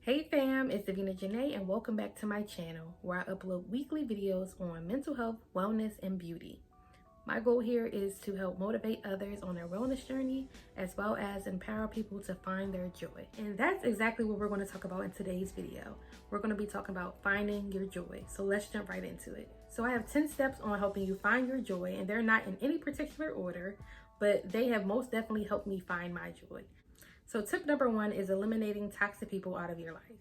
Hey fam, it's Devina and welcome back to my channel where I upload weekly videos on mental health, wellness, and beauty. My goal here is to help motivate others on their wellness journey as well as empower people to find their joy. And that's exactly what we're going to talk about in today's video. We're going to be talking about finding your joy. So let's jump right into it. So I have 10 steps on helping you find your joy, and they're not in any particular order, but they have most definitely helped me find my joy. So tip number 1 is eliminating toxic people out of your life.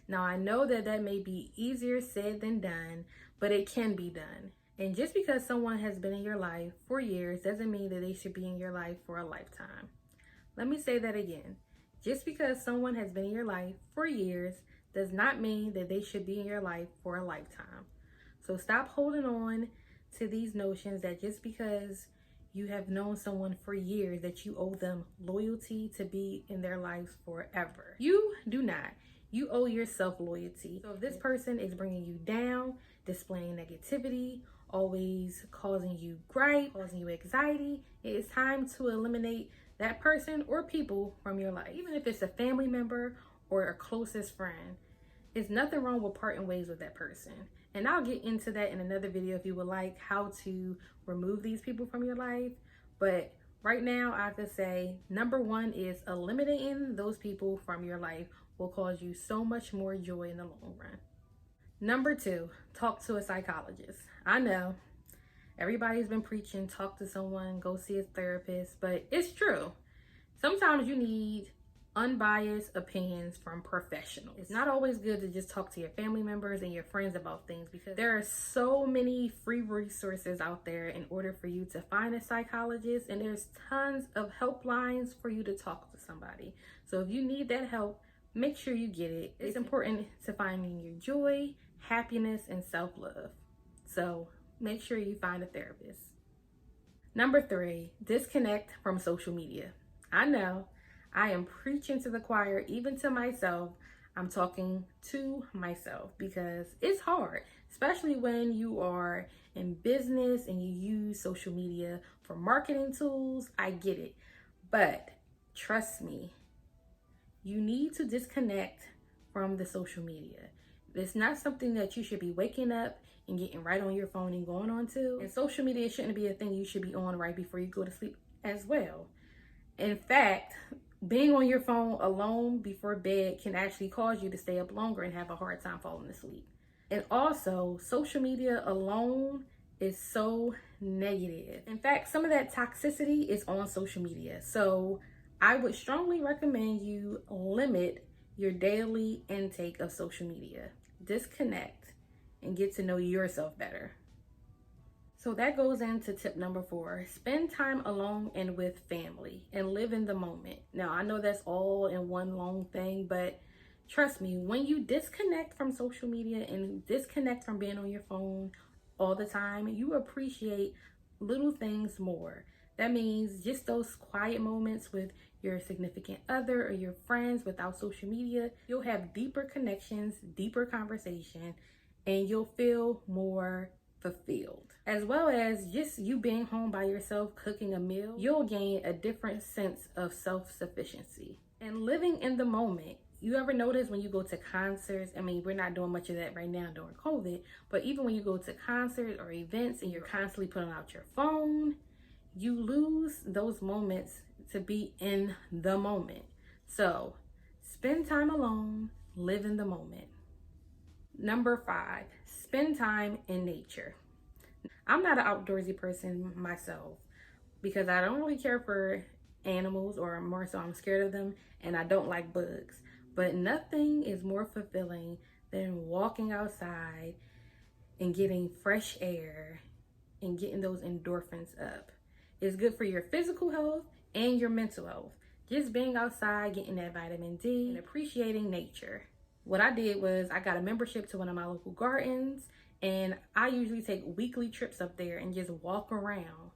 Now, I know that may be easier said than done, but it can be done. And just because someone has been in your life for years doesn't mean that they should be in your life for a lifetime. Let me say that again. Just because someone has been in your life for years does not mean that they should be in your life for a lifetime. So stop holding on to these notions that just because you have known someone for years that you owe them loyalty to be in their lives forever. You do not. You owe yourself loyalty. So if this person is bringing you down, displaying negativity, always causing you gripe, causing you anxiety, it is time to eliminate that person or people from your life. Even if it's a family member or a closest friend, there's nothing wrong with parting ways with that person. And I'll get into that in another video if you would like, how to remove these people from your life. But right now, I have to say, number 1 is eliminating those people from your life will cause you so much more joy in the long run. Number 2, talk to a psychologist. I know everybody's been preaching, talk to someone, go see a therapist, but it's true. Sometimes you need unbiased opinions from professionals. It's not always good to just talk to your family members and your friends about things because there are so many free resources out there in order for you to find a psychologist, and there's tons of helplines for you to talk to somebody. So if you need that help, make sure you get it. It's important to finding your joy, happiness, and self-love. So make sure you find a therapist. Number 3, disconnect from social media. I know I am preaching to the choir, even to myself. I'm talking to myself because it's hard, especially when you are in business and you use social media for marketing tools. I get it. But trust me, you need to disconnect from the social media. It's not something that you should be waking up and getting right on your phone and going on to. And social media shouldn't be a thing you should be on right before you go to sleep as well. In fact, being on your phone alone before bed can actually cause you to stay up longer and have a hard time falling asleep. And also, social media alone is so negative. In fact, some of that toxicity is on social media. So I would strongly recommend you limit your daily intake of social media. Disconnect and get to know yourself better. So that goes into tip number 4, spend time alone and with family and live in the moment. Now, I know that's all in one long thing, but trust me, when you disconnect from social media and disconnect from being on your phone all the time, you appreciate little things more. That means just those quiet moments with your significant other or your friends without social media. You'll have deeper connections, deeper conversation, and you'll feel more fulfilled. As well as just you being home by yourself cooking a meal, you'll gain a different sense of self-sufficiency and living in the moment. You ever notice when you go to concerts, I mean, we're not doing much of that right now during COVID, but even when you go to concerts or events and you're constantly putting out your phone, you lose those moments to be in the moment. So spend time alone, live in the moment. Number 5, spend time in nature. I'm not an outdoorsy person myself because I don't really care for animals, or more so I'm scared of them, and I don't like bugs. But nothing is more fulfilling than walking outside and getting fresh air and getting those endorphins up. It's good for your physical health and your mental health. Just being outside, getting that vitamin D, and appreciating nature. What I did was I got a membership to one of my local gardens, and I usually take weekly trips up there and just walk around.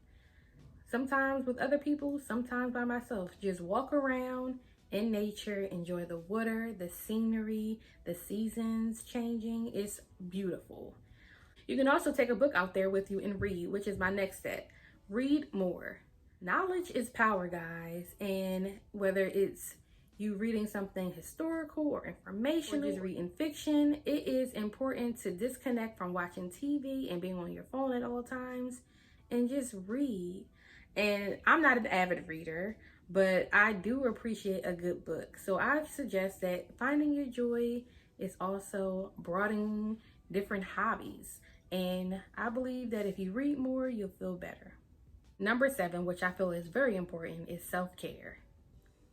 Sometimes with other people, sometimes by myself. Just walk around in nature, enjoy the water, the scenery, the seasons changing. It's beautiful. You can also take a book out there with you and read, which is my next step. Read more. Knowledge is power, guys. And whether it's you reading something historical or informational, or just reading fiction, it is important to disconnect from watching TV and being on your phone at all times and just read. And I'm not an avid reader, but I do appreciate a good book. So I suggest that finding your joy is also broadening different hobbies. And I believe that if you read more, you'll feel better. Number 7, which I feel is very important, is self-care.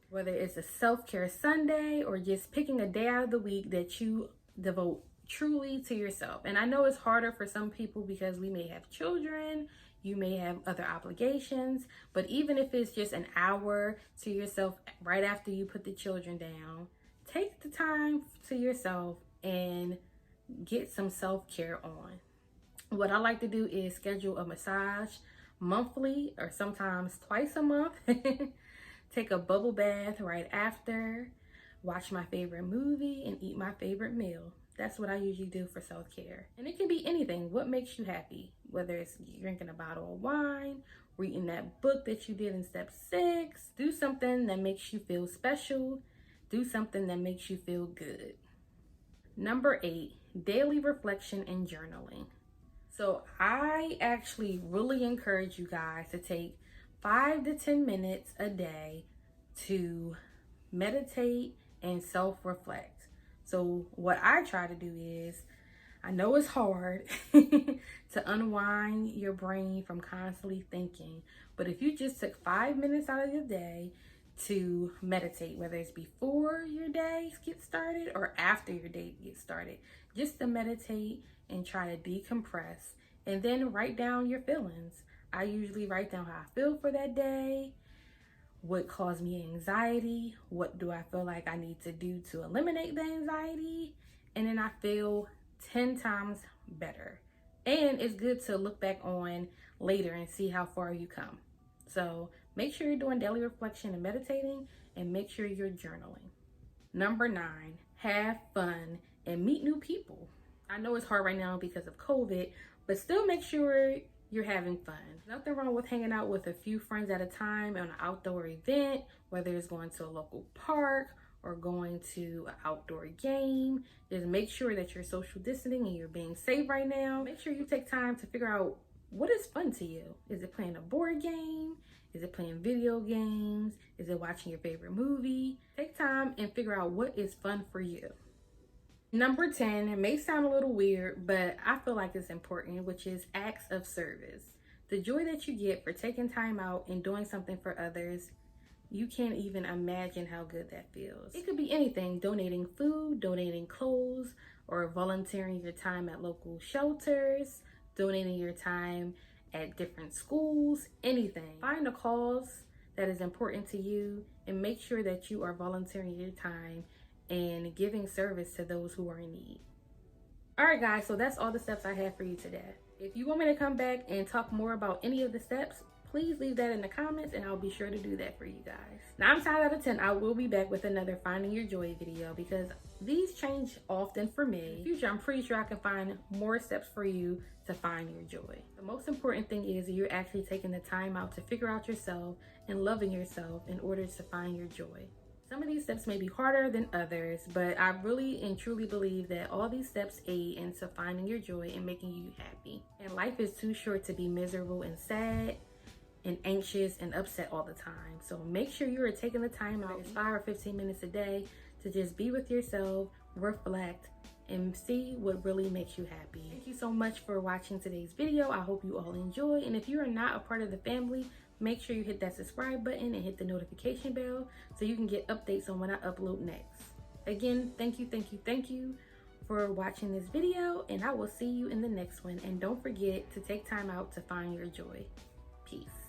Whether it's a self-care Sunday or just picking a day out of the week that you devote truly to yourself. And I know it's harder for some people because we may have children, you may have other obligations, but even if it's just an hour to yourself right after you put the children down, take the time to yourself and get some self-care on. What I like to do is schedule a massage monthly or sometimes twice a month. Take a bubble bath right after, watch my favorite movie, and eat my favorite meal. That's what I usually do for self-care. And it can be anything. What makes you happy? Whether it's drinking a bottle of wine, reading that book that you did in step 6. Do something that makes you feel special. Do something that makes you feel good. Number 8, daily reflection and journaling. So I actually really encourage you guys to take 5 to 10 minutes a day to meditate and self-reflect. So what I try to do is, I know it's hard to unwind your brain from constantly thinking, but if you just took 5 minutes out of your day to meditate, whether it's before your day gets started or after your day gets started, just to meditate and try to decompress, and then write down your feelings. I usually write down how I feel for that day, what caused me anxiety, what do I feel like I need to do to eliminate the anxiety, and then I feel 10 times better. And it's good to look back on later and see how far you come. So make sure you're doing daily reflection and meditating, and make sure you're journaling. Number 9, have fun and meet new people. I know it's hard right now because of COVID, but still make sure you're having fun. Nothing wrong with hanging out with a few friends at a time on an outdoor event, whether it's going to a local park or going to an outdoor game. Just make sure that you're social distancing and you're being safe right now. Make sure you take time to figure out what is fun to you. Is it playing a board game? Is it playing video games? Is it watching your favorite movie? Take time and figure out what is fun for you. Number 10, it may sound a little weird, but I feel like it's important, which is acts of service. The joy that you get for taking time out and doing something for others, you can't even imagine how good that feels. It could be anything: donating food, donating clothes, or volunteering your time at local shelters, donating your time at different schools, anything. Find a cause that is important to you and make sure that you are volunteering your time and giving service to those who are in need. All right, guys, so that's all the steps I have for you today. If you want me to come back and talk more about any of the steps, please leave that in the comments and I'll be sure to do that for you guys. 9 times out of 10, I will be back with another Finding Your Joy video because these change often for me. In the future, I'm pretty sure I can find more steps for you to find your joy. The most important thing is you're actually taking the time out to figure out yourself and loving yourself in order to find your joy. Some of these steps may be harder than others, but I really and truly believe that all these steps aid into finding your joy and making you happy. And life is too short to be miserable and sad and anxious and upset all the time. So make sure you are taking the time out, 5 or 15 minutes a day, to just be with yourself, reflect, and see what really makes you happy. Thank you so much for watching today's video. I hope you all enjoy. And if you are not a part of the family, make sure you hit that subscribe button and hit the notification bell so you can get updates on when I upload next. Again, thank you for watching this video, and I will see you in the next one. And don't forget to take time out to find your joy. Peace.